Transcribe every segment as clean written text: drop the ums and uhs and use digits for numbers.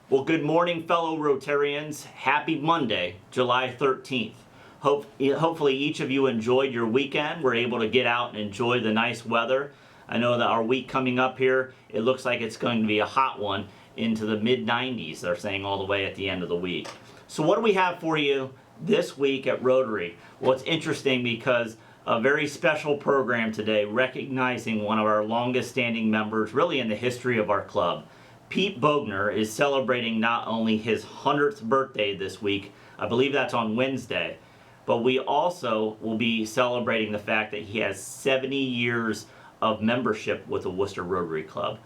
Well, good morning, fellow Rotarians. Happy Monday, July 13th. Hopefully each of you enjoyed your weekend. We're able to get out and enjoy the nice weather. I know that our week coming up here, it looks like it's going to be a hot one into the mid-90s, they're saying, all the way at the end of the week. So what do we have for you this week at Rotary? Well, it's interesting because a very special program today recognizing one of our longest standing members really in the history of our club. Pete Bogner is celebrating not only his 100th birthday this week, I believe that's on Wednesday, but we also will be celebrating the fact that he has 70 years of membership with the Wooster Rotary Club.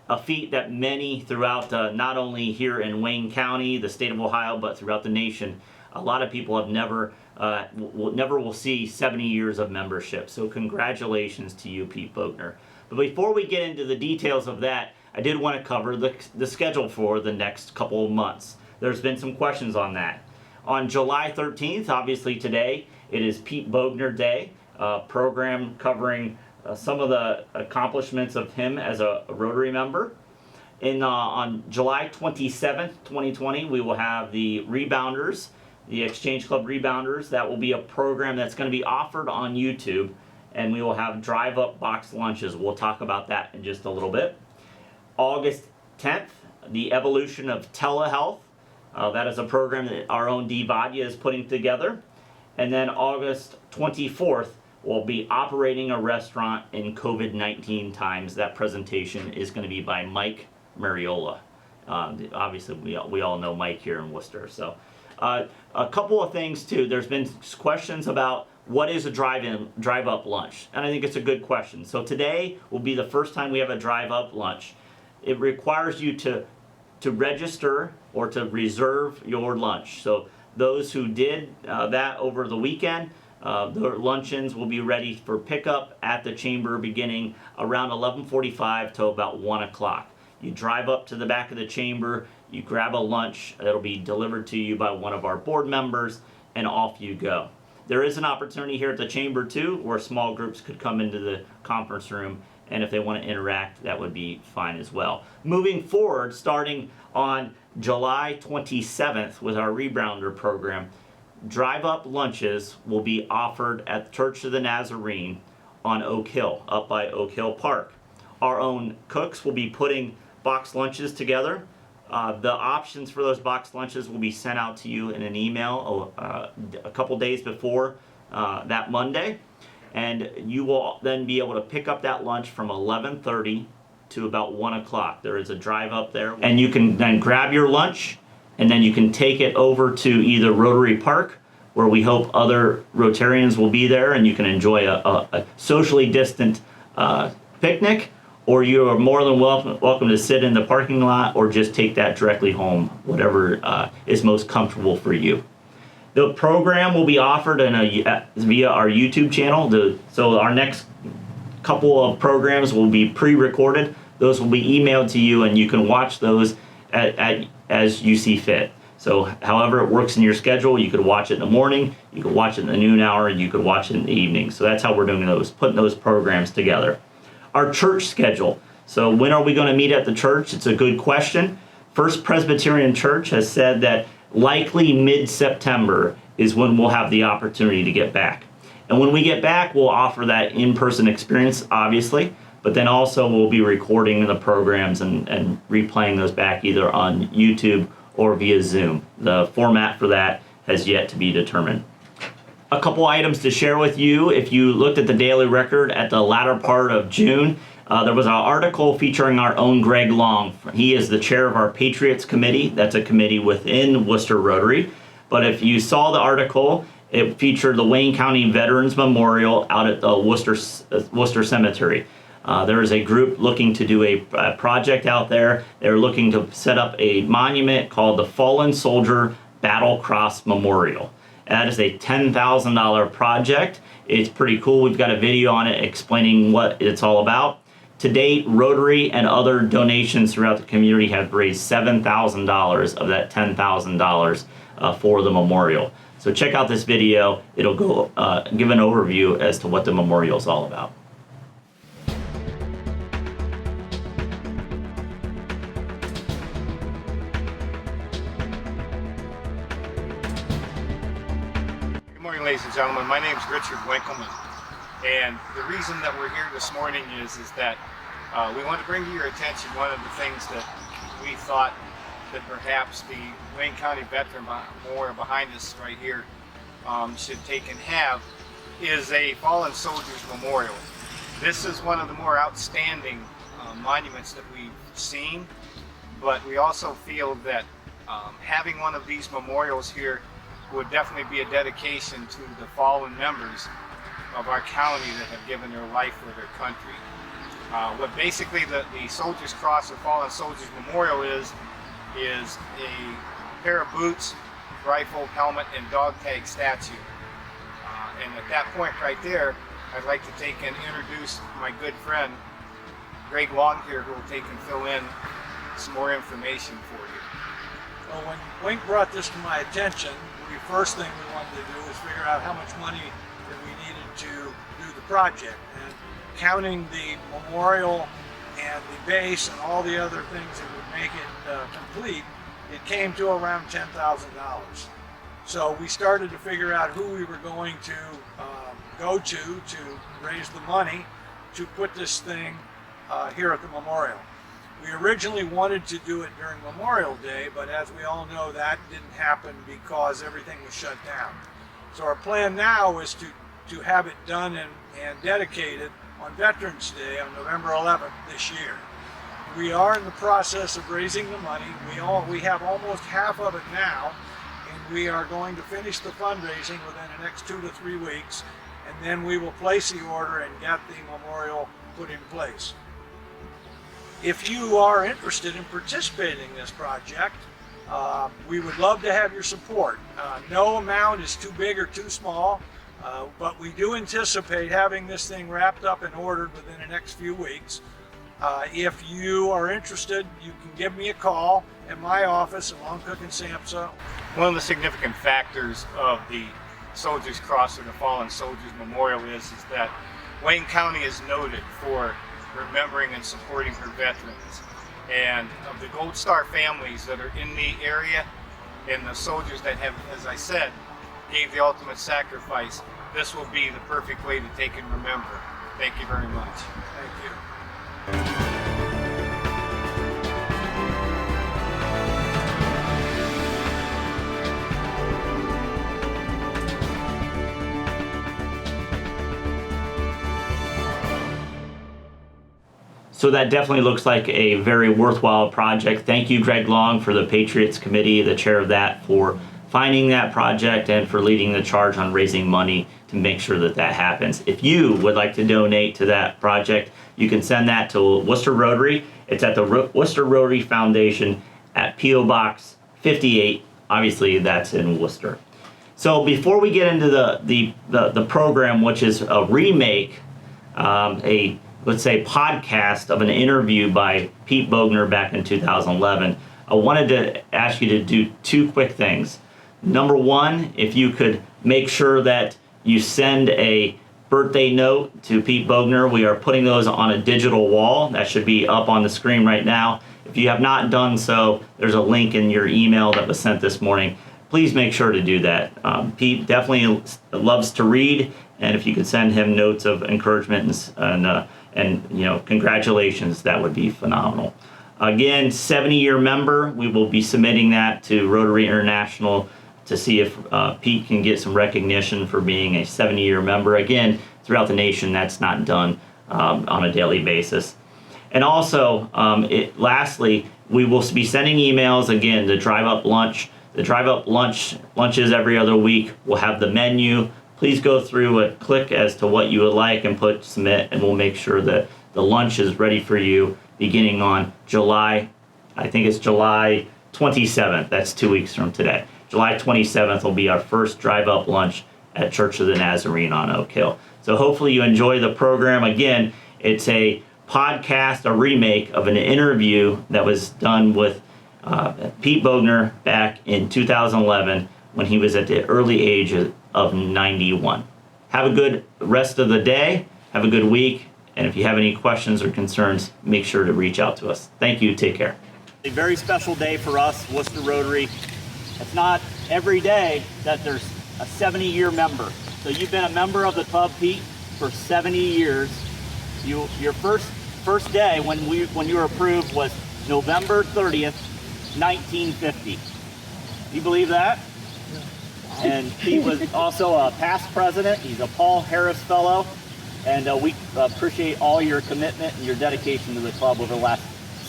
A feat that many throughout, not only here in Wayne County, the state of Ohio, but throughout the nation, a lot of people have never will see 70 years of membership. So congratulations to you, Pete Bogner. But before we get into the details of that, I did want to cover the schedule for the next couple of months. There's been some questions on that. On July 13th, obviously today, it is Pete Bogner Day, a program covering some of the accomplishments of him as a Rotary member. On July 27th, 2020, we will have the Rebounders, the Exchange Club Rebounders. That will be a program that's going to be offered on YouTube, and we will have drive-up box lunches. We'll talk about that in just a little bit. August 10th, the evolution of telehealth. That is a program that our own Dee Vadia is putting together. And then August 24th, we'll be operating a restaurant in COVID-19 times. That presentation is going to be by Mike Mariola. Obviously, we all know Mike here in Worcester. So a couple of things too. There's been questions about what is a drive-up lunch, and I think it's a good question. So today will be the first time we have a drive-up lunch. It requires you to register or to reserve your lunch. So those who did that over the weekend, their luncheons will be ready for pickup at the chamber beginning around 11:45 to about 1 o'clock. You drive up to the back of the chamber, you grab a lunch, it'll be delivered to you by one of our board members, and off you go. There is an opportunity here at the chamber too, where small groups could come into the conference room, and if they want to interact, that would be fine as well. Moving forward, starting on July 27th with our Rebounder program, drive-up lunches will be offered at the Church of the Nazarene on Oak Hill, up by Oak Hill Park. Our own cooks will be putting box lunches together. The options for those box lunches will be sent out to you in an email a couple days before that Monday. And you will then be able to pick up that lunch from 11:30 to about 1 o'clock. There is a drive up there. And you can then grab your lunch, and then you can take it over to either Rotary Park, where we hope other Rotarians will be there, and you can enjoy a socially distant picnic, or you are more than welcome to sit in the parking lot or just take that directly home, whatever is most comfortable for you. The program will be offered via our YouTube channel. So our next couple of programs will be pre-recorded. Those will be emailed to you, and you can watch those as you see fit. So however it works in your schedule, you could watch it in the morning, you could watch it in the noon hour, you could watch it in the evening. So that's how we're doing those, putting those programs together. Our church schedule. So when are we going to meet at the church? It's a good question. First Presbyterian Church has said that likely mid-September is when we'll have the opportunity to get back. And when we get back, we'll offer that in-person experience, obviously, but then also we'll be recording the programs and replaying those back either on YouTube or via Zoom. The format for that has yet to be determined. A couple items to share with you. If you looked at the Daily Record at the latter part of June, there was an article featuring our own Greg Long. He is the chair of our Patriots Committee. That's a committee within Wooster Rotary. But if you saw the article, it featured the Wayne County Veterans Memorial out at the Wooster Cemetery. There is a group looking to do a project out there. They're looking to set up a monument called the Fallen Soldier Battle Cross Memorial. That is a $10,000 project. It's pretty cool. We've got a video on it explaining what it's all about. To date, Rotary and other donations throughout the community have raised $7,000 of that $10,000 for the memorial. So check out this video. It'll go give an overview as to what the memorial is all about. ladies and gentlemen. My name is Richard Winkleman, and the reason that we're here this morning is that we want to bring to your attention one of the things that we thought that perhaps the Wayne County Veteran Memorial behind us right here should take and have is a fallen soldiers memorial. This is one of the more outstanding monuments that we've seen, but we also feel that having one of these memorials here would definitely be a dedication to the fallen members of our county that have given their life for their country. What basically the Soldiers Cross or Fallen Soldiers Memorial is a pair of boots, rifle, helmet, and dog tag statue. And at that point right there, I'd like to take and introduce my good friend, Greg Long here, who will take and fill in some more information for you. Well, when Wink brought this to my attention, the first thing we wanted to do was figure out how much money that we needed to do the project. And counting the memorial and the base and all the other things that would make it complete, it came to around $10,000. So we started to figure out who we were going to go to raise the money to put this thing here at the memorial. We originally wanted to do it during Memorial Day, but as we all know, that didn't happen because everything was shut down. So our plan now is to have it done and dedicated on Veterans Day on November 11th this year. We are in the process of raising the money. We have almost half of it now, and we are going to finish the fundraising within the next 2 to 3 weeks, and then we will place the order and get the memorial put in place. If you are interested in participating in this project, we would love to have your support. No amount is too big or too small, but we do anticipate having this thing wrapped up and ordered within the next few weeks. If you are interested, you can give me a call at my office in Long Cook and Samsa. One of the significant factors of the Soldiers Cross or the Fallen Soldiers Memorial is that Wayne County is noted for remembering and supporting her veterans. And of the Gold Star families that are in the area and the soldiers that have, as I said, gave the ultimate sacrifice, this will be the perfect way to take and remember. Thank you very much. Thank you. So that definitely looks like a very worthwhile project. Thank you, Greg Long, for the Patriots Committee, the chair of that, for finding that project and for leading the charge on raising money to make sure that that happens. If you would like to donate to that project, you can send that to Wooster Rotary. It's at the Wooster Rotary Foundation at P.O. Box 58. Obviously, that's in Worcester. So before we get into the program, which is a remake, let's say podcast of an interview by Pete Bogner back in 2011, I wanted to ask you to do 2 quick things. Number one, if you could make sure that you send a birthday note to Pete Bogner. We are putting those on a digital wall. That should be up on the screen right now. If you have not done so, there's a link in your email that was sent this morning. Please make sure to do that. Pete definitely loves to read, and if you could send him notes of encouragement and congratulations, that would be phenomenal. Again, 70-year member. We will be submitting that to Rotary International to see if Pete can get some recognition for being a 70-year member. Again, throughout the nation, that's not done on a daily basis. And also, lastly, we will be sending emails again. The drive-up lunch. The drive-up lunches every other week. We'll have the menu. Please go through it, click as to what you would like, and put submit, and we'll make sure that the lunch is ready for you beginning on July 27th. That's 2 weeks from today. July 27th will be our first drive-up lunch at Church of the Nazarene on Oak Hill. So hopefully you enjoy the program. Again, it's a podcast, a remake of an interview that was done with Pete Bogner back in 2011 when he was at the early age of 91. Have a good rest of the day. Have a good week. And if you have any questions or concerns, make sure to reach out to us. Thank you. Take care. A very special day for us, Wooster Rotary. It's not every day that there's a 70-year member. So you've been a member of the club, Pete, for 70 years. Your first day when you were approved was November 30th, 1950. You believe that? And he was also a past president. He's a Paul Harris Fellow. And we appreciate all your commitment and your dedication to the club over the last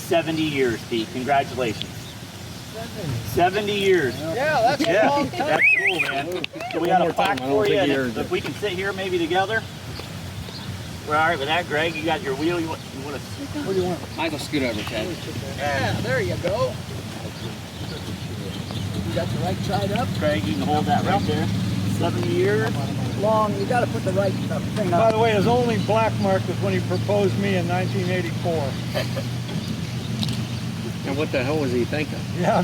70 years, Pete. Congratulations. 70 years. Yeah, that's a long time. That's cool, man. So we got a plaque for you. And if we can sit here maybe together. We're all right with that, Greg. You got your wheel. You want to? What do you want? Michael, scoot over, Ted. Yeah, there you go. You got the right side up. Greg, you can hold that right there. 70 years. Long. You got to put the right thing By up. the way, his only black mark was when he proposed me in 1984. And what the hell was he thinking? Yeah.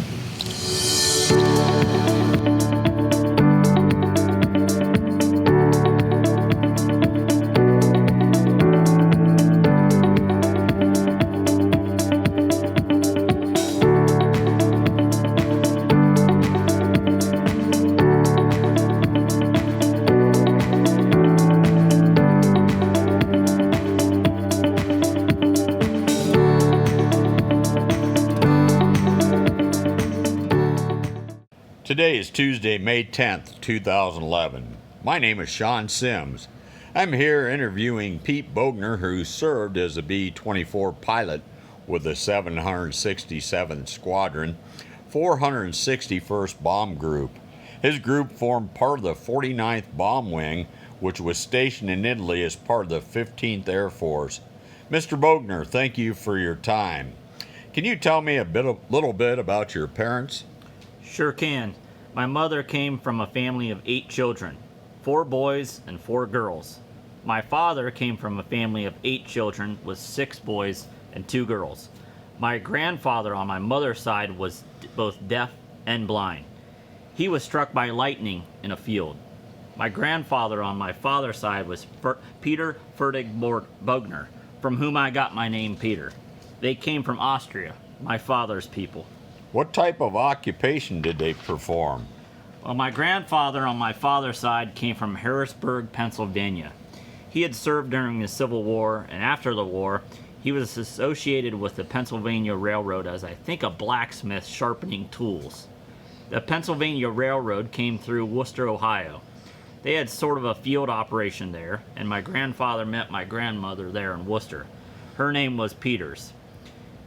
Today is Tuesday, May 10th, 2011. My name is Sean Sims. I'm here interviewing Pete Bogner, who served as a B-24 pilot with the 767th Squadron, 461st Bomb Group. His group formed part of the 49th Bomb Wing, which was stationed in Italy as part of the 15th Air Force. Mr. Bogner, thank you for your time. Can you tell me a little bit about your parents? Sure can. My mother came from a family of 8 children, 4 boys and 4 girls. My father came from a family of 8 children with 6 boys and 2 girls. My grandfather on my mother's side was both deaf and blind. He was struck by lightning in a field. My grandfather on my father's side was Peter Fertig Bogner, from whom I got my name Peter. They came from Austria, my father's people. What type of occupation did they perform? Well, my grandfather on my father's side came from Harrisburg, Pennsylvania. He had served during the Civil War, and after the war, he was associated with the Pennsylvania Railroad as, I think, a blacksmith sharpening tools. The Pennsylvania Railroad came through Wooster, Ohio. They had sort of a field operation there, and my grandfather met my grandmother there in Worcester. Her name was Peters.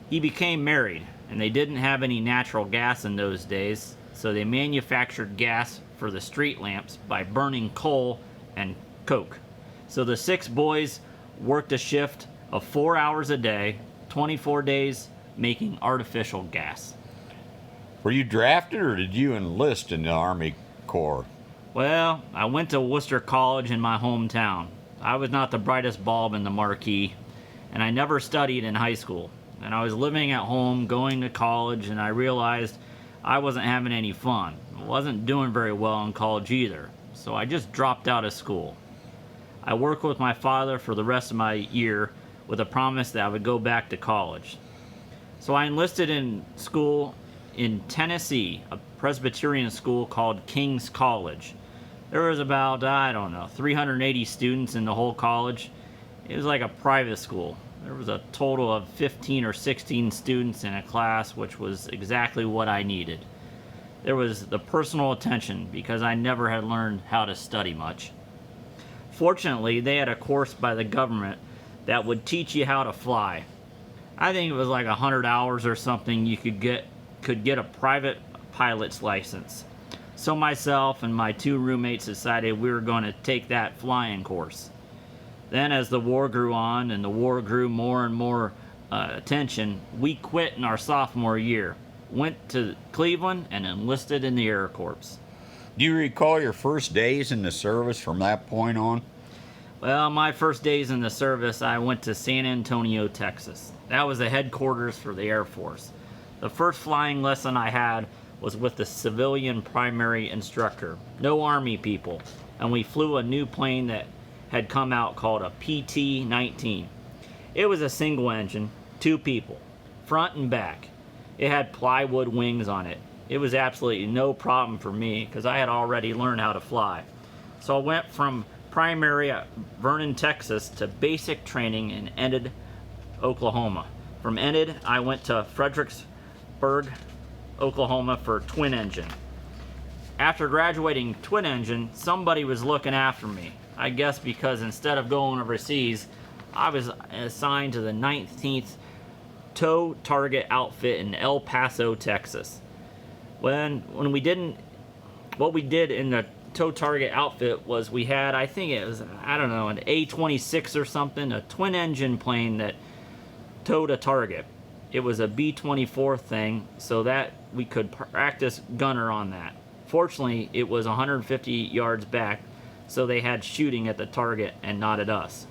He became married, and they didn't have any natural gas in those days, so they manufactured gas for the street lamps by burning coal and coke. So the 6 boys worked a shift of 4 hours a day, 24 days, making artificial gas. Were you drafted or did you enlist in the Army Corps? Well, I went to Worcester College in my hometown. I was not the brightest bulb in the marquee, and I never studied in high school. And I was living at home, going to college, and I realized I wasn't having any fun. I wasn't doing very well in college either, so I just dropped out of school. I worked with my father for the rest of my year with a promise that I would go back to college. So I enlisted in school in Tennessee, a Presbyterian school called King's College. There was about, 380 students in the whole college. It was like a private school. There was a total of 15 or 16 students in a class, which was exactly what I needed. There was the personal attention because I never had learned how to study much. Fortunately, they had a course by the government that would teach you how to fly. I think it was like 100 hours or something you could get a private pilot's license. So myself and my 2 roommates decided we were going to take that flying course. Then as the war grew on and the war grew more and more attention, we quit in our sophomore year, went to Cleveland and enlisted in the Air Corps. Do you recall your first days in the service from that point on? Well, my first days in the service, I went to San Antonio, Texas. That was the headquarters for the Air Force. The first flying lesson I had was with the civilian primary instructor, no Army people, and we flew a new plane that had come out called a PT-19. It was a single engine, 2 people, front and back. It had plywood wings on it. it was absolutely no problem for me because I had already learned how to fly. So I went from primary at Vernon, Texas to basic training in Enid, Oklahoma. From Enid, I went to Fredericksburg, Oklahoma for twin engine. After graduating twin engine, somebody was looking after me. I guess because instead of going overseas, I was assigned to the 19th Tow Target outfit in El Paso, Texas. What we did in the Tow Target outfit was we had, I think it was, I don't know, an A-26 or something, a twin engine plane that towed a target. It was a B-24 thing, so that we could practice gunner on that. Fortunately, it was 150 yards back, so they had shooting at the target and not at us.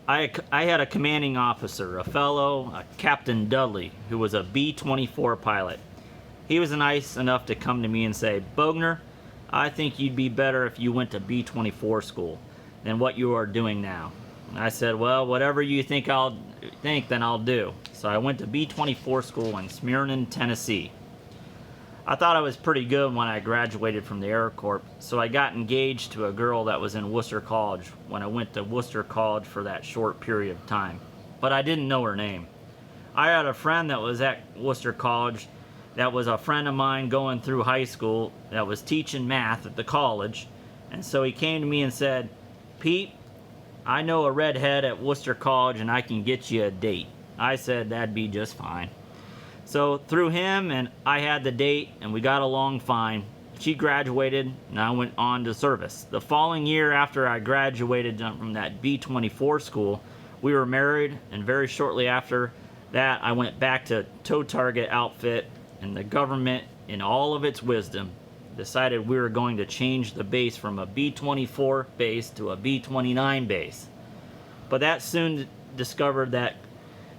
I had a commanding officer, a Captain Dudley, who was a B-24 pilot. He was nice enough to come to me and say, "Bogner, I think you'd be better if you went to B-24 school than what you are doing now." And I said, "Well, whatever you think, then I'll do." So I went to B-24 school in Smyrna, Tennessee. I thought I was pretty good when I graduated from the Air Corps, so I got engaged to a girl that was in Wooster College when I went to Wooster College for that short period of time. But I didn't know her name. I had a friend that was at Wooster College that was a friend of mine going through high school that was teaching math at the college, and so he came to me and said, "Pete, I know a redhead at Wooster College and I can get you a date." I said that'd be just fine. So through him and I had the date and we got along fine. She graduated and I went on to service. The following year after I graduated from that B-24 school, we were married, and very shortly after that I went back to Tow Target outfit, and the government, in all of its wisdom, decided we were going to change the base from a B-24 base to a B-29 base. But that soon discovered that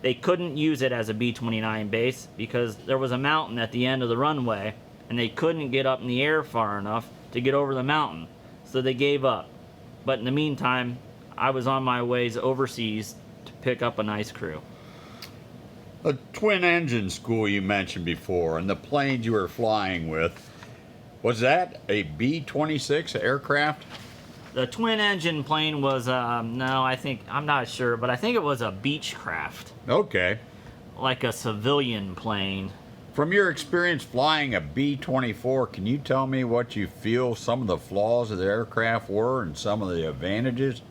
they couldn't use it as a B-29 base because there was a mountain at the end of the runway and they couldn't get up in the air far enough to get over the mountain, so they gave up. But in the meantime, I was on my ways overseas to pick up a nice crew. The twin engine school you mentioned before and the planes you were flying with, was that a B-26 aircraft? The twin engine plane was, I'm not sure, but I think it was a Beechcraft. Okay. Like a civilian plane. From your experience flying a B-24, can you tell me what you feel some of the flaws of the aircraft were and some of the advantages?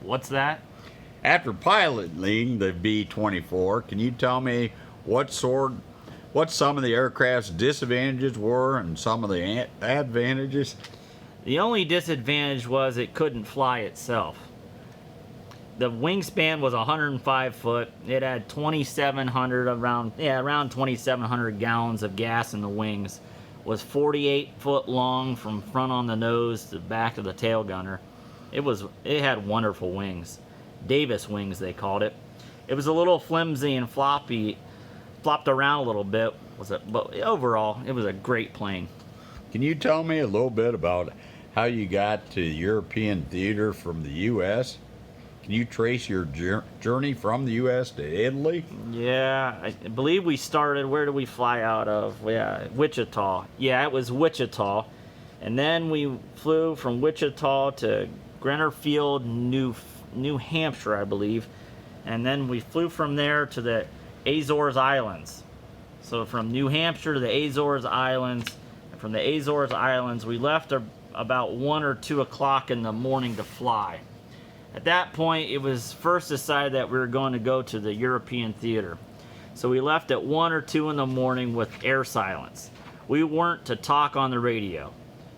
What's that? After piloting the B-24, can you tell me what some of the aircraft's disadvantages were and some of the advantages? The only disadvantage was it couldn't fly itself. The wingspan was 105 foot. It had around 2,700 gallons of gas in the wings. Was 48 foot long from front on the nose to back of the tail gunner. It had wonderful wings. Davis wings, they called it. It was a little flimsy and floppy, flopped around a little bit. But overall, it was a great plane. Can you tell me a little bit about how you got to European theater from the U.S.? Can you trace your journey from the U.S. to Italy? Yeah, I believe we started, where did we fly out of? Yeah, Wichita. Yeah, it was Wichita. And then we flew from Wichita to Grenierfield, New Hampshire, I believe. And then we flew from there to the Azores Islands. So from New Hampshire to the Azores Islands. And from the Azores Islands, we left about 1 or 2 o'clock in the morning to fly. At that point, it was first decided that we were going to go to the European theater. So we left at 1 or 2 in the morning with air silence. We weren't to talk on the radio.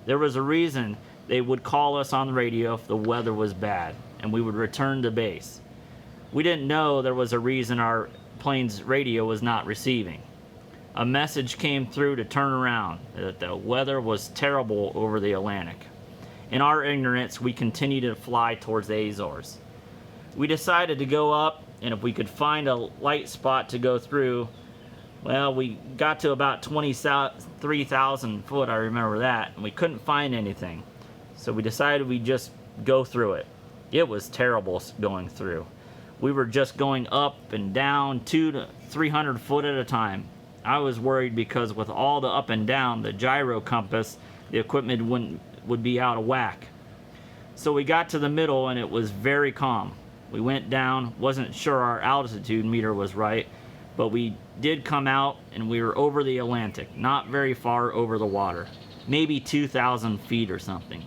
There was a reason they would call us on the radio if the weather was bad, and we would return to base. We didn't know there was a reason our plane's radio was not receiving. A message came through to turn around, that the weather was terrible over the Atlantic. In our ignorance, we continued to fly towards the Azores. We decided to go up, and if we could find a light spot to go through, well, we got to about 23,000 foot, I remember that, and we couldn't find anything. So we decided we'd just go through it. It was terrible going through. We were just going up and down 200 to 300 foot at a time. I was worried because with all the up and down, the gyro compass, the equipment would be out of whack. So we got to the middle and it was very calm. We went down, wasn't sure our altitude meter was right, but we did come out and we were over the Atlantic, not very far over the water, maybe 2,000 feet or something.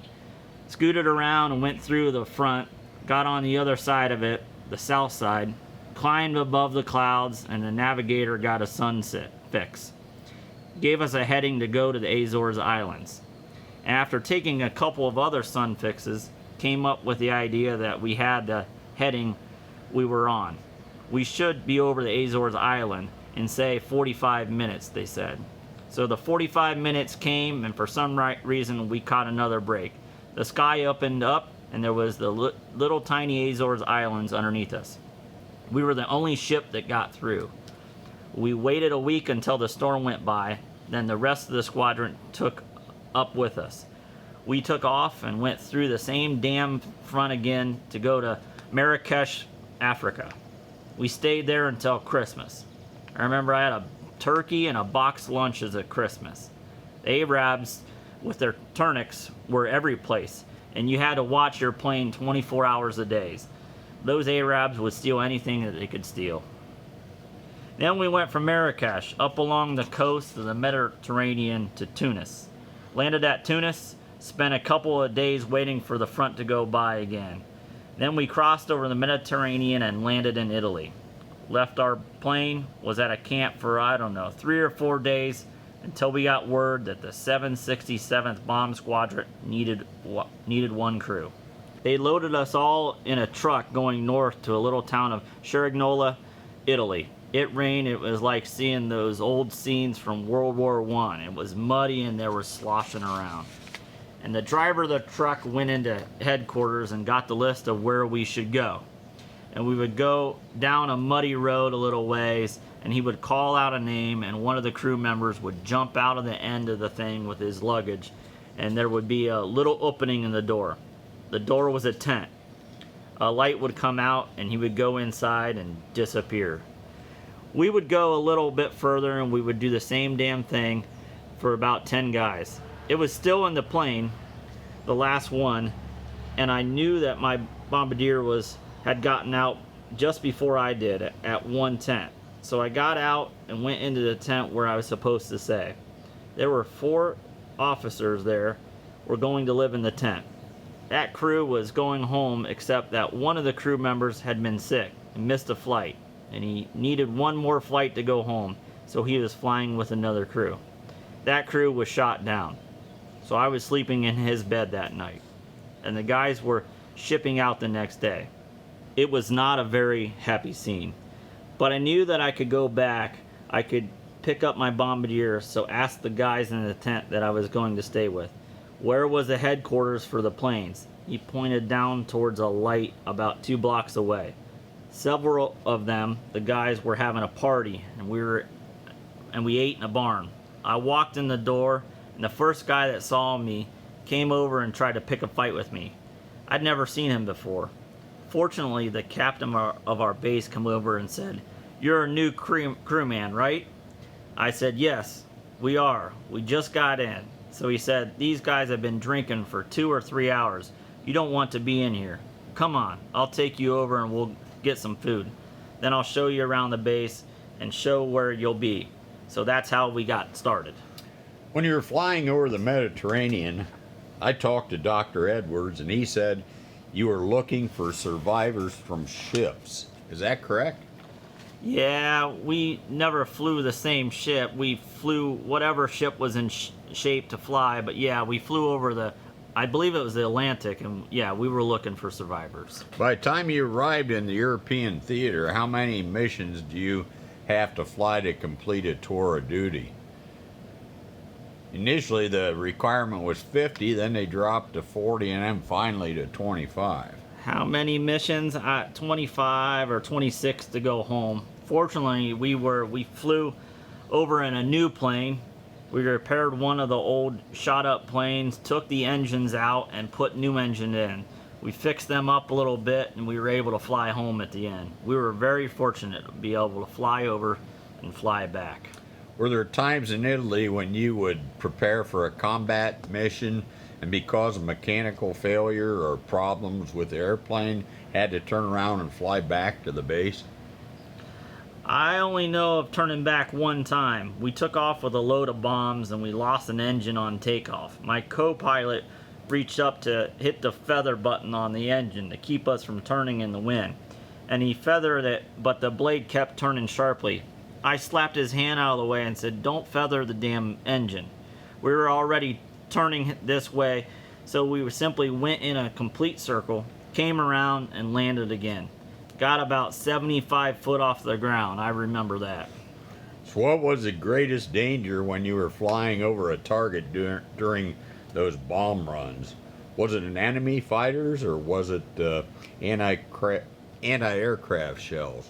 Scooted around and went through the front, got on the other side of it, the south side, climbed above the clouds, and the navigator got a sunset fix. Gave us a heading to go to the Azores Islands. And after taking a couple of other sun fixes, came up with the idea that we had the heading we were on. We should be over the Azores Island in, say, 45 minutes, they said. So the 45 minutes came, and for some reason we caught another break. The sky opened up, and there was the little tiny Azores Islands underneath us. We were the only ship that got through. We waited a week until the storm went by, then the rest of the squadron took up with us. We took off and went through the same damn front again to go to Marrakesh, Africa. We stayed there until Christmas. I remember I had a turkey and a box lunch as a Christmas. The Arabs with their turnix were every place, and you had to watch your plane 24 hours a day. Those Arabs would steal anything that they could steal. Then we went from Marrakesh up along the coast of the Mediterranean to Tunis. Landed at Tunis, spent a couple of days waiting for the front to go by again. Then we crossed over the Mediterranean and landed in Italy. Left our plane, was at a camp for, 3 or 4 days until we got word that the 767th Bomb Squadron needed one crew. They loaded us all in a truck going north to a little town of Cerignola, Italy. It rained. It was like seeing those old scenes from World War I. It was muddy and they were sloshing around. And the driver of the truck went into headquarters and got the list of where we should go. And we would go down a muddy road a little ways, and he would call out a name, and one of the crew members would jump out of the end of the thing with his luggage, and there would be a little opening in the door. The door was a tent. A light would come out, and he would go inside and disappear. We would go a little bit further, and we would do the same damn thing for about 10 guys. It was still in the plane, the last one, and I knew that my bombardier had gotten out just before I did at one tent. So I got out and went into the tent where I was supposed to stay. There were 4 officers there were going to live in the tent. That crew was going home, except that one of the crew members had been sick and missed a flight, and he needed one more flight to go home, so he was flying with another crew. That crew was shot down, so I was sleeping in his bed that night, and the guys were shipping out the next day. It was not a very happy scene, but I knew that I could go back. I could pick up my bombardier, so asked the guys in the tent that I was going to stay with, where was the headquarters for the planes? He pointed down towards a light about 2 blocks away. Several of them, the guys, were having a party, and we ate in a barn. I walked in the door, and the first guy that saw me came over and tried to pick a fight with me. I'd never seen him before. Fortunately, the captain of our base came over and said, "You're a new crewman, right?" I said, "Yes, we are. We just got in." So he said, "These guys have been drinking for 2 or 3 hours. You don't want to be in here. Come on, I'll take you over and we'll get some food. Then I'll show you around the base and show where you'll be." So that's how we got started. When you were flying over the Mediterranean, I talked to Dr. Edwards, and he said you were looking for survivors from ships. Is that correct? Yeah, we never flew the same ship. We flew whatever ship was in shape to fly, but yeah, we flew over I believe it was the Atlantic, and yeah, we were looking for survivors. By the time you arrived in the European theater, how many missions do you have to fly to complete a tour of duty? Initially, the requirement was 50, then they dropped to 40, and then finally to 25. How many missions? 25 or 26 to go home. Fortunately, we flew over in a new plane. We repaired one of the old shot-up planes, took the engines out, and put new engine in. We fixed them up a little bit, and we were able to fly home at the end. We were very fortunate to be able to fly over and fly back. Were there times in Italy when you would prepare for a combat mission and because of mechanical failure or problems with the airplane had to turn around and fly back to the base? I only know of turning back one time. We took off with a load of bombs and we lost an engine on takeoff. My co-pilot reached up to hit the feather button on the engine to keep us from turning in the wind, and he feathered it, but the blade kept turning sharply. I slapped his hand out of the way and said, "Don't feather the damn engine." We were already turning this way, so we simply went in a complete circle, came around, and landed again. Got about 75 foot off the ground. I remember that. So what was the greatest danger when you were flying over a target during those bomb runs? Was it an enemy fighters or was it anti-aircraft shells?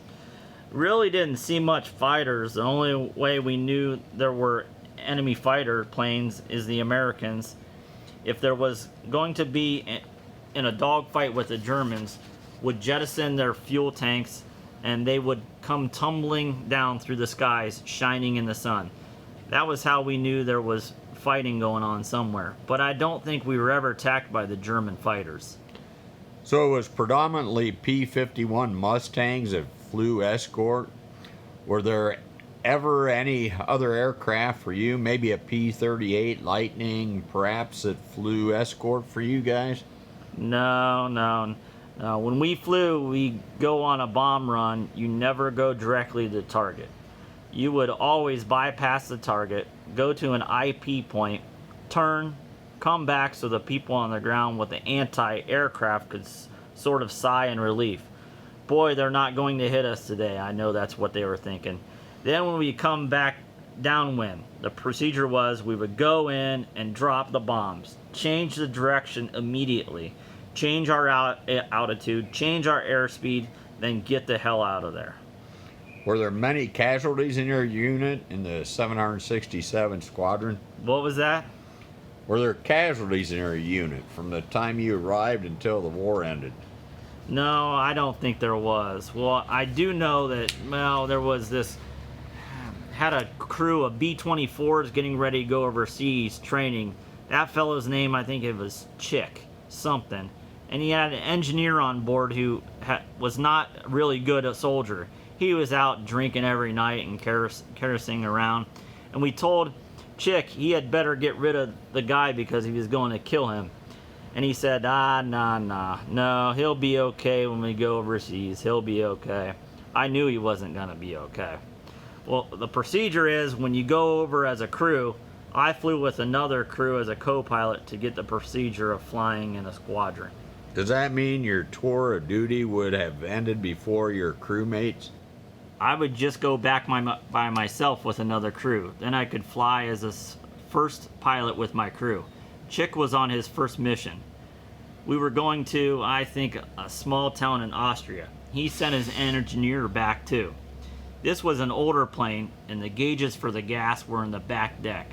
Really didn't see much fighters. The only way we knew there were enemy fighter planes is the Americans. If there was going to be in a dogfight with the Germans, would jettison their fuel tanks and they would come tumbling down through the skies, shining in the sun. That was how we knew there was fighting going on somewhere. But I don't think we were ever attacked by the German fighters. So it was predominantly P-51 Mustangs that flew escort. Were there ever any other aircraft for you? Maybe a P-38 Lightning, perhaps, that flew escort for you guys? No. When we flew, we go on a bomb run. You never go directly to the target. You would always bypass the target, go to an IP point, turn, come back so the people on the ground with the anti-aircraft could sort of sigh in relief. Boy, they're not going to hit us today. I know that's what they were thinking. Then when we come back downwind, the procedure was we would go in and drop the bombs, change the direction immediately, change our altitude, change our airspeed, then get the hell out of there. Were there many casualties in your unit in the 767 Squadron? What was that? Were there casualties in your unit from the time you arrived until the war ended? No, I don't think there was. Well, I do know that, there was this, had a crew of B-24s getting ready to go overseas training. That fellow's name, I think it was Chick something. And he had an engineer on board who was not really good a soldier. He was out drinking every night and carousing around. And we told Chick he had better get rid of the guy because he was going to kill him. And he said, no, he'll be okay when we go overseas. He'll be okay. I knew he wasn't going to be okay. Well, the procedure is when you go over as a crew, I flew with another crew as a co-pilot to get the procedure of flying in a squadron. Does that mean your tour of duty would have ended before your crewmates? I would just go back by myself with another crew. Then I could fly as a first pilot with my crew. Chick was on his first mission. We were going to, I think, a small town in Austria. He sent his engineer back too. This was an older plane, and the gauges for the gas were in the back deck.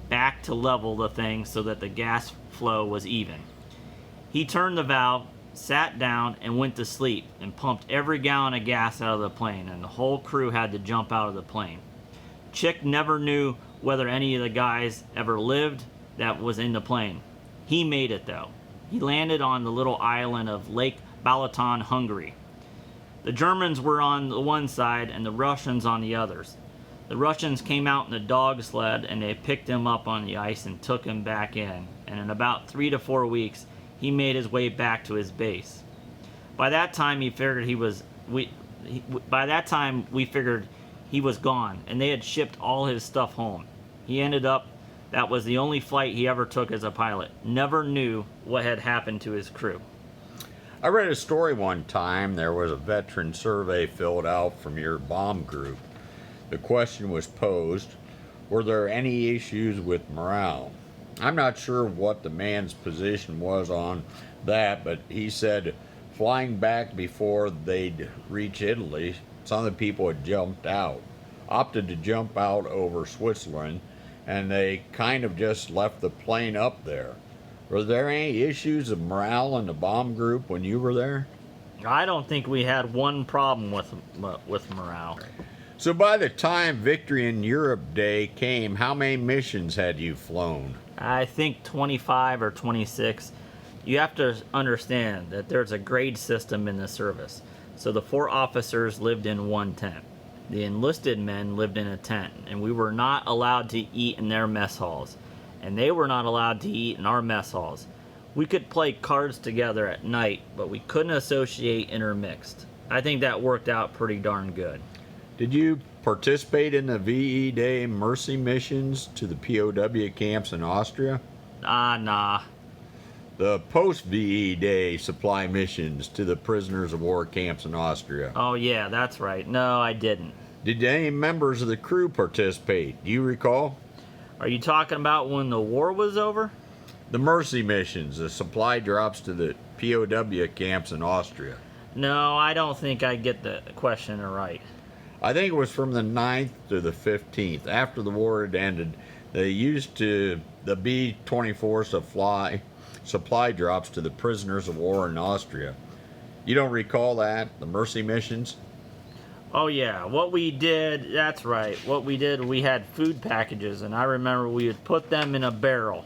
Back to level the thing so that the gas flow was even. He turned the valve, sat down, and went to sleep, and pumped every gallon of gas out of the plane, and the whole crew had to jump out of the plane. Chick never knew whether any of the guys ever lived that was in the plane. He made it though. He landed on the little island of Lake Balaton, Hungary. The Germans were on the one side and the Russians on the others. The Russians came out in a dog sled and they picked him up on the ice and took him back in. And in about 3 to 4 weeks, he made his way back to his base. By that time, we figured he was gone, and they had shipped all his stuff home. He ended up, that was the only flight he ever took as a pilot. Never knew what had happened to his crew. I read a story one time. There was a veteran survey filled out from your bomb group. The question was posed, were there any issues with morale? I'm not sure what the man's position was on that, but he said flying back before they'd reach Italy, some of the people had opted to jump out over Switzerland, and they kind of just left the plane up there. Were there any issues of morale in the bomb group when you were there? I don't think we had one problem with morale. So by the time Victory in Europe Day came, how many missions had you flown? I think 25 or 26. You have to understand that there's a grade system in the service. So the 4 officers lived in one tent. The enlisted men lived in a tent, and we were not allowed to eat in their mess halls. And they were not allowed to eat in our mess halls. We could play cards together at night, but we couldn't associate intermixed. I think that worked out pretty darn good. Did you participate in the VE Day mercy missions to the POW camps in Austria? Nah. The post-VE Day supply missions to the prisoners of war camps in Austria? Oh yeah, that's right. No, I didn't. Did any members of the crew participate? Do you recall? Are you talking about when the war was over? The mercy missions, the supply drops to the POW camps in Austria. No, I don't think I get the question right. I think it was from the 9th to the 15th. After the war had ended, they used the B-24 supply drops to the prisoners of war in Austria. You don't recall that? The mercy missions? Oh yeah, what we did, that's right. What we did, we had food packages, and I remember we would put them in a barrel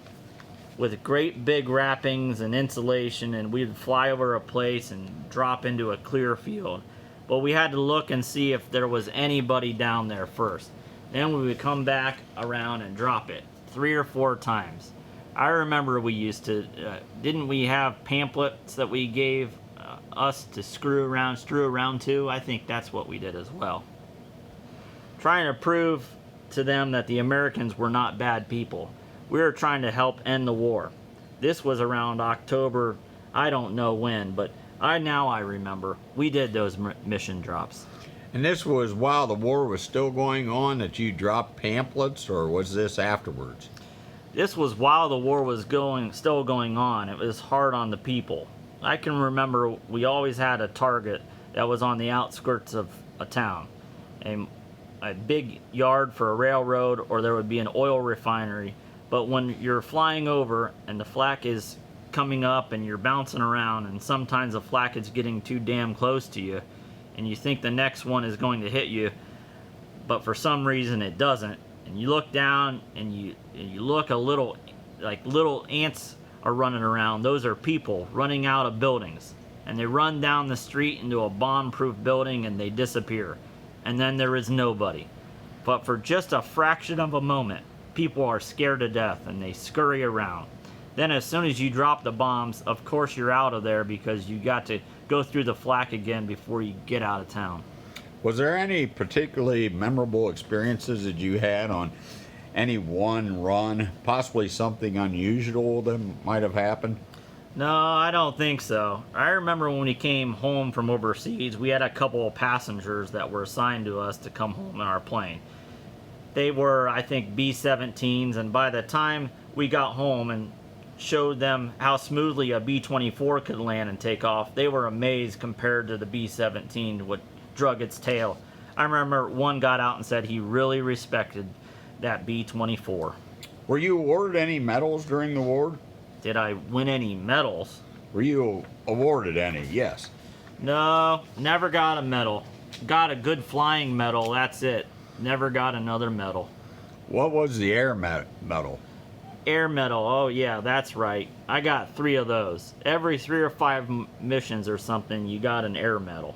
with great big wrappings and insulation, and we'd fly over a place and drop into a clear field. But we had to look and see if there was anybody down there first. Then we would come back around and drop it 3 or 4 times. I remember we used to, didn't we have pamphlets that we gave us to strew around to? I think that's what we did as well. Trying to prove to them that the Americans were not bad people. We were trying to help end the war. This was around October, I don't know when, but I remember. We did those mission drops. And this was while the war was still going on that you dropped pamphlets, or was this afterwards? This was while the war was still going on. It was hard on the people. I can remember we always had a target that was on the outskirts of a town. A big yard for a railroad, or there would be an oil refinery. But when you're flying over and the flak is coming up and you're bouncing around, and sometimes the flak is getting too damn close to you, and you think the next one is going to hit you, but for some reason it doesn't, and you look down and you look a little, like little ants are running around. Those are people running out of buildings, and they run down the street into a bomb-proof building and they disappear, and then there is nobody. But for just a fraction of a moment, people are scared to death and they scurry around. Then as soon as you drop the bombs, of course you're out of there, because you got to go through the flak again before you get out of town. Was there any particularly memorable experiences that you had on any one run? Possibly something unusual that might have happened? No, I don't think so. I remember when we came home from overseas, we had a couple of passengers that were assigned to us to come home in our plane. They were, I think, B-17s, and by the time we got home and showed them how smoothly a B-24 could land and take off, they were amazed compared to the B-17, which drug its tail. I remember one got out and said he really respected that B-24. Were you awarded any medals during the war? Did I win any medals? Were you awarded any? Yes. No, never got a medal. Got a good flying medal, that's it. Never got another medal. What was the air medal? Air medal, oh yeah, that's right. I got 3 of those. Every 3 or 5 missions or something, you got an air medal.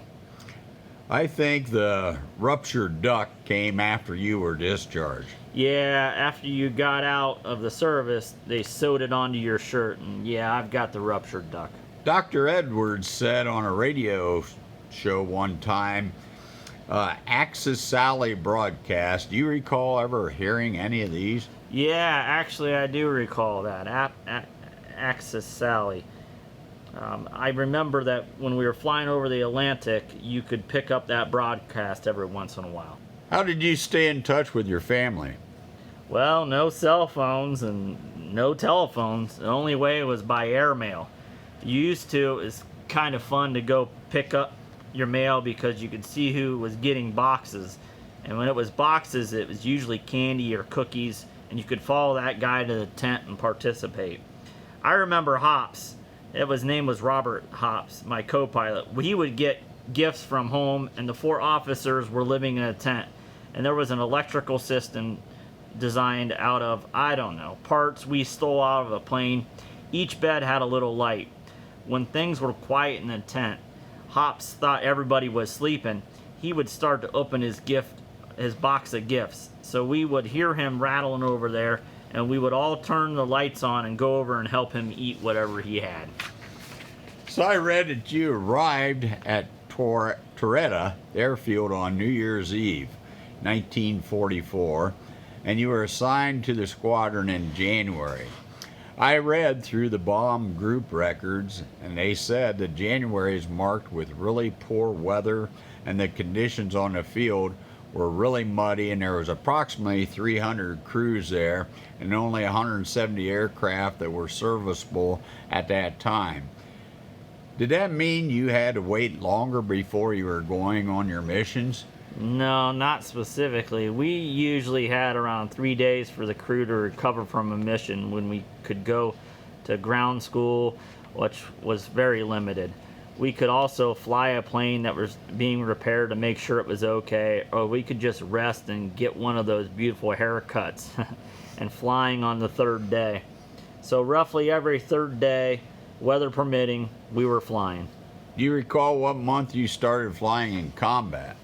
I think the ruptured duck came after you were discharged. Yeah, after you got out of the service, they sewed it onto your shirt, and yeah, I've got the ruptured duck. Dr. Edwards said on a radio show one time, Axis Sally broadcast. Do you recall ever hearing any of these? Yeah, actually I do recall that. Axis Sally. I remember that when we were flying over the Atlantic, you could pick up that broadcast every once in a while. How did you stay in touch with your family? Well, no cell phones and no telephones. The only way was by airmail. You used to, it was kind of fun to go pick up your mail because you could see who was getting boxes. And when it was boxes, it was usually candy or cookies, and you could follow that guy to the tent and participate. I remember Hops. His name was Robert Hops, my co-pilot. He would get gifts from home, and the 4 officers were living in a tent. and there was an electrical system designed out of, I don't know, parts we stole out of a plane. Each bed had a little light. When things were quiet in the tent, Hops thought everybody was sleeping. He would start to open his box of gifts. So we would hear him rattling over there, and we would all turn the lights on and go over and help him eat whatever he had. So I read that you arrived at Torretta Airfield on New Year's Eve, 1944, and you were assigned to the squadron in January. I read through the bomb group records, and they said that January is marked with really poor weather, and the conditions on the field were really muddy, and there was approximately 300 crews there and only 170 aircraft that were serviceable at that time. Did that mean you had to wait longer before you were going on your missions? No, not specifically. We usually had around 3 days for the crew to recover from a mission when we could go to ground school, which was very limited. We could also fly a plane that was being repaired to make sure it was okay, or we could just rest and get one of those beautiful haircuts and flying on the third day. So roughly every third day, weather permitting, we were flying. Do you recall what month you started flying in combat?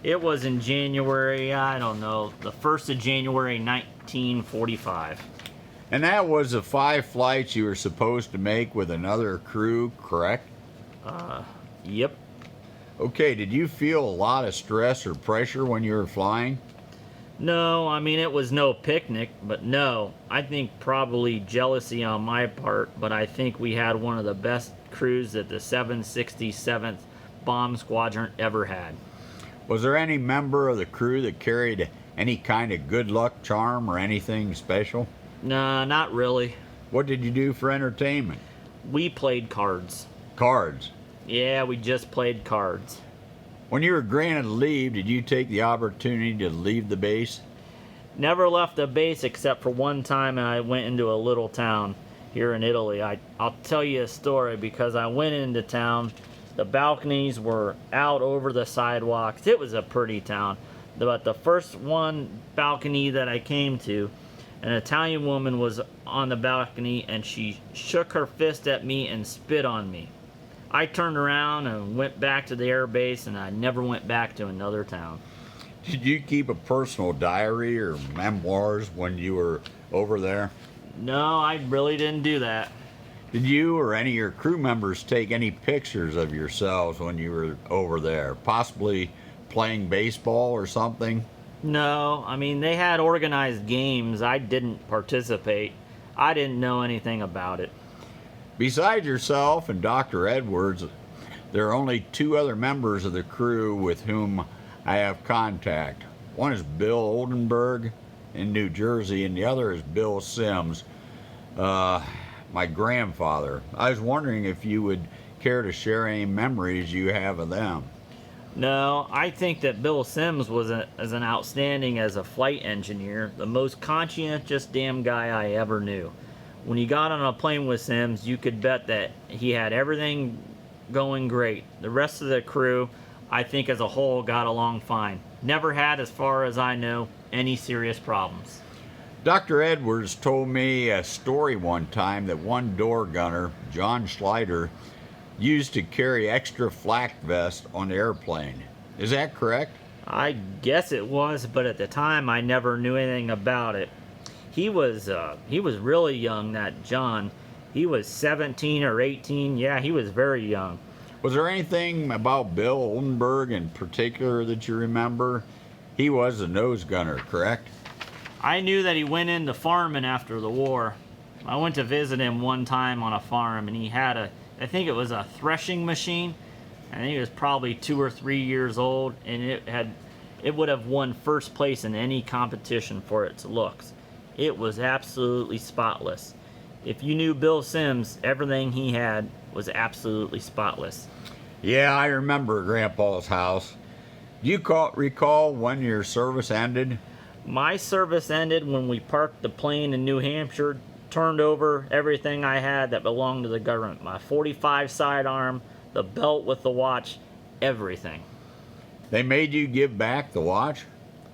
It was in January, I don't know, the 1st of January 1945. And that was the 5 flights you were supposed to make with another crew, correct? Yep. Okay, did you feel a lot of stress or pressure when you were flying? No, I mean, it was no picnic, but no. I think probably jealousy on my part, but I think we had one of the best crews that the 767th Bomb Squadron ever had. Was there any member of the crew that carried any kind of good luck charm or anything special? Nah, not really. What did you do for entertainment? We played cards. Cards. Yeah, we just played cards. When you were granted leave, did you take the opportunity to leave the base? Never left the base except for one time I went into a little town here in Italy. I'll tell you a story because I went into town. The balconies were out over the sidewalks. It was a pretty town. But the first one balcony that I came to, an Italian woman was on the balcony and she shook her fist at me and spit on me. I turned around and went back to the air base, and I never went back to another town. Did you keep a personal diary or memoirs when you were over there? No, I really didn't do that. Did you or any of your crew members take any pictures of yourselves when you were over there? Possibly playing baseball or something? No, I mean, they had organized games. I didn't participate. I didn't know anything about it. Besides yourself and Dr. Edwards, there are only 2 other members of the crew with whom I have contact. One is Bill Oldenburg in New Jersey, and the other is Bill Sims, my grandfather. I was wondering if you would care to share any memories you have of them. No, I think that Bill Sims was an outstanding as a flight engineer, the most conscientious damn guy I ever knew. When you got on a plane with Sims, you could bet that he had everything going great. The rest of the crew, I think as a whole, got along fine. Never had, as far as I know, any serious problems. Dr. Edwards told me a story one time that one door gunner, John Schleider, used to carry extra flak vests on the airplane. Is that correct? I guess it was, but at the time I never knew anything about it. He was really young, that John. He was 17 or 18. Yeah, he was very young. Was there anything about Bill Oldenburg in particular that you remember? He was a nose gunner, correct? I knew that he went into farming after the war. I went to visit him one time on a farm, and he had I think it was a threshing machine. I think it was probably 2 or 3 years old, and it would have won first place in any competition for its looks. It was absolutely spotless. If you knew Bill Sims, everything he had was absolutely spotless. Yeah, I remember Grandpa's house. Do you recall when your service ended? My service ended when we parked the plane in New Hampshire, turned over everything I had that belonged to the government. My .45 sidearm, the belt with the watch, everything. They made you give back the watch?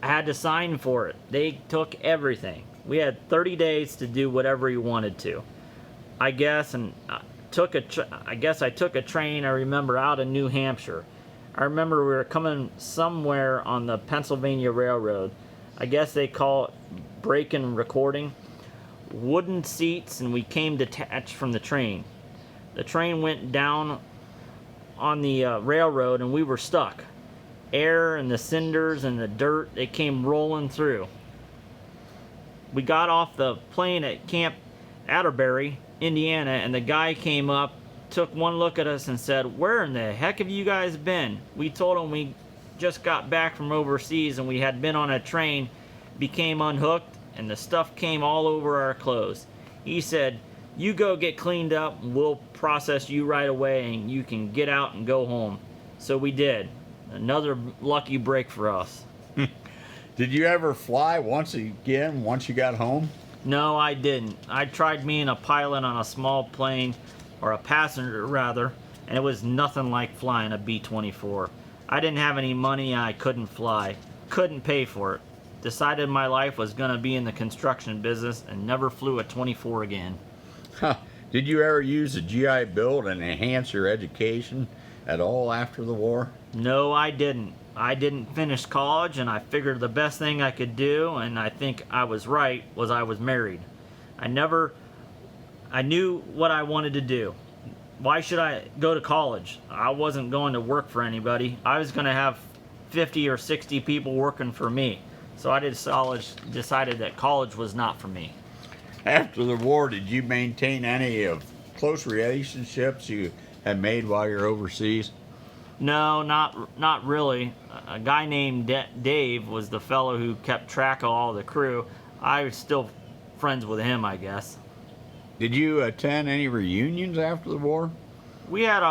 I had to sign for it. They took everything. We had 30 days to do whatever we wanted to. I guess I took a train, I remember, out of New Hampshire. I remember we were coming somewhere on the Pennsylvania Railroad. I guess they call it break-in recording. Wooden seats, and we came detached from the train. The train went down on the railroad, and we were stuck. Air and the cinders and the dirt, they came rolling through. We got off the plane at Camp Atterbury, Indiana, and the guy came up, took one look at us and said, "Where in the heck have you guys been?" We told him we just got back from overseas and we had been on a train, became unhooked, and the stuff came all over our clothes. He said, "You go get cleaned up and we'll process you right away and you can get out and go home." So we did. Another lucky break for us. Did you ever fly once you got home? No, I didn't. I tried being a pilot on a small plane, or a passenger rather, and it was nothing like flying a B-24. I didn't have any money, I couldn't fly. Couldn't pay for it. Decided my life was gonna be in the construction business and never flew a 24 again. Huh. Did you ever use the GI Bill to enhance your education at all after the war? No, I didn't. I didn't finish college, and I figured the best thing I could do, and I think I was right, was I was married. I knew what I wanted to do. Why should I go to college? I wasn't going to work for anybody. I was going to have 50 or 60 people working for me. So I decided that college was not for me. After the war, did you maintain any of close relationships you had made while you're overseas? No, not really. A guy named Dave was the fellow who kept track of all the crew. I was still friends with him, I guess. Did you attend any reunions after the war? We had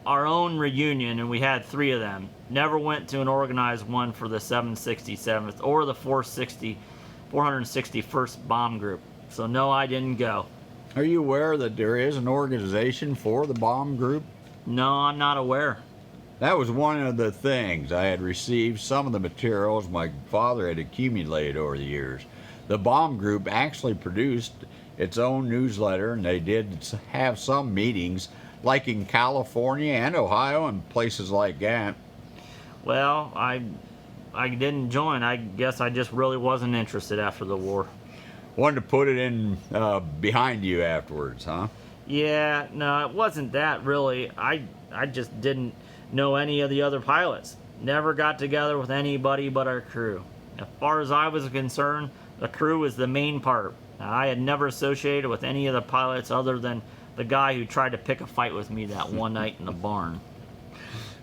our own reunion, and we had 3 of them. Never went to an organized one for the 767th or the 461st Bomb Group. So no, I didn't go. Are you aware that there is an organization for the bomb group? No, I'm not aware. That was one of the things. I had received some of the materials my father had accumulated over the years. The bomb group actually produced its own newsletter, and they did have some meetings, like in California and Ohio and places like that. Well, I didn't join. I guess I just really wasn't interested after the war. Wanted to put it in behind you afterwards, huh? Yeah, no, it wasn't that really. I just didn't know any of the other pilots. Never got together with anybody but our crew. As far as I was concerned, the crew was the main part. I had never associated with any of the pilots other than the guy who tried to pick a fight with me that one night in the barn.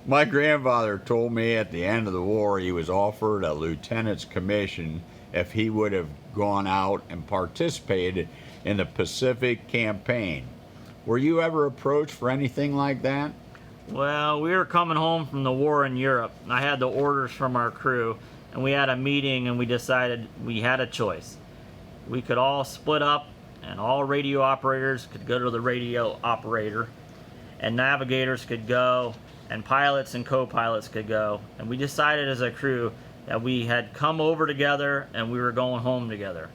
My grandfather told me at the end of the war he was offered a lieutenant's commission if he would have gone out and participated in the Pacific campaign. Were you ever approached for anything like that? Well, we were coming home from the war in Europe. I had the orders from our crew, and we had a meeting, and we decided we had a choice. We could all split up, and all radio operators could go to the radio operator, and navigators could go, and pilots and co-pilots could go. And we decided as a crew that we had come over together and we were going home together.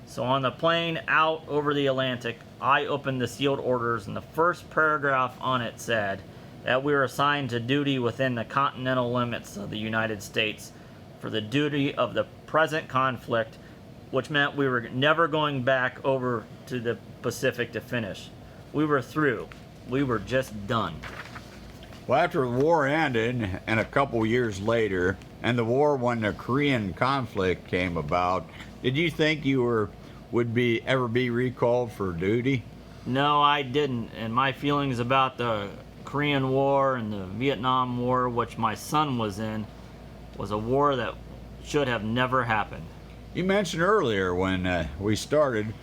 So on the plane out over the Atlantic, I opened the sealed orders, and the first paragraph on it said that we were assigned to duty within the continental limits of the United States for the duty of the present conflict, which meant we were never going back over to the Pacific to finish. We were through. We were just done. Well, after the war ended, and a couple years later, and the war when the Korean conflict came about, did you think you would ever be recalled for duty? No, I didn't. And my feelings about the Korean War and the Vietnam War, which my son was in, was a war that should have never happened. You mentioned earlier when we started,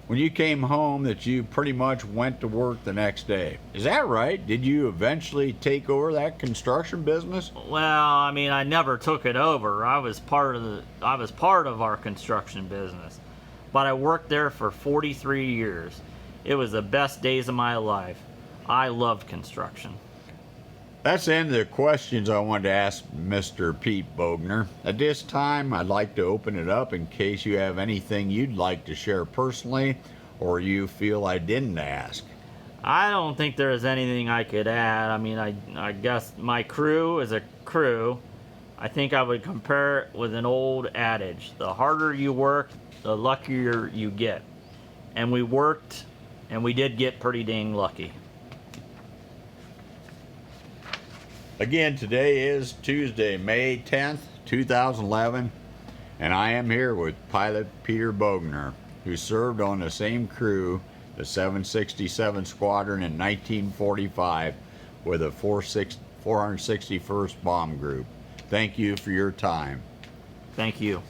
when you came home, that you pretty much went to work the next day. Is that right? Did you eventually take over that construction business? Well, I mean, I never took it over. I was part of our construction business. But I worked there for 43 years. It was the best days of my life. I loved construction. That's the end of the questions I wanted to ask Mr. Pete Bogner. At this time, I'd like to open it up in case you have anything you'd like to share personally or you feel I didn't ask. I don't think there's anything I could add. I mean, I guess my crew is a crew. I think I would compare it with an old adage. The harder you work, the luckier you get. And we worked, and we did get pretty dang lucky. Again, today is Tuesday, May 10th, 2011, and I am here with Pilot Peter Bogner, who served on the same crew, the 767 Squadron in 1945 with the 461st Bomb Group. Thank you for your time. Thank you.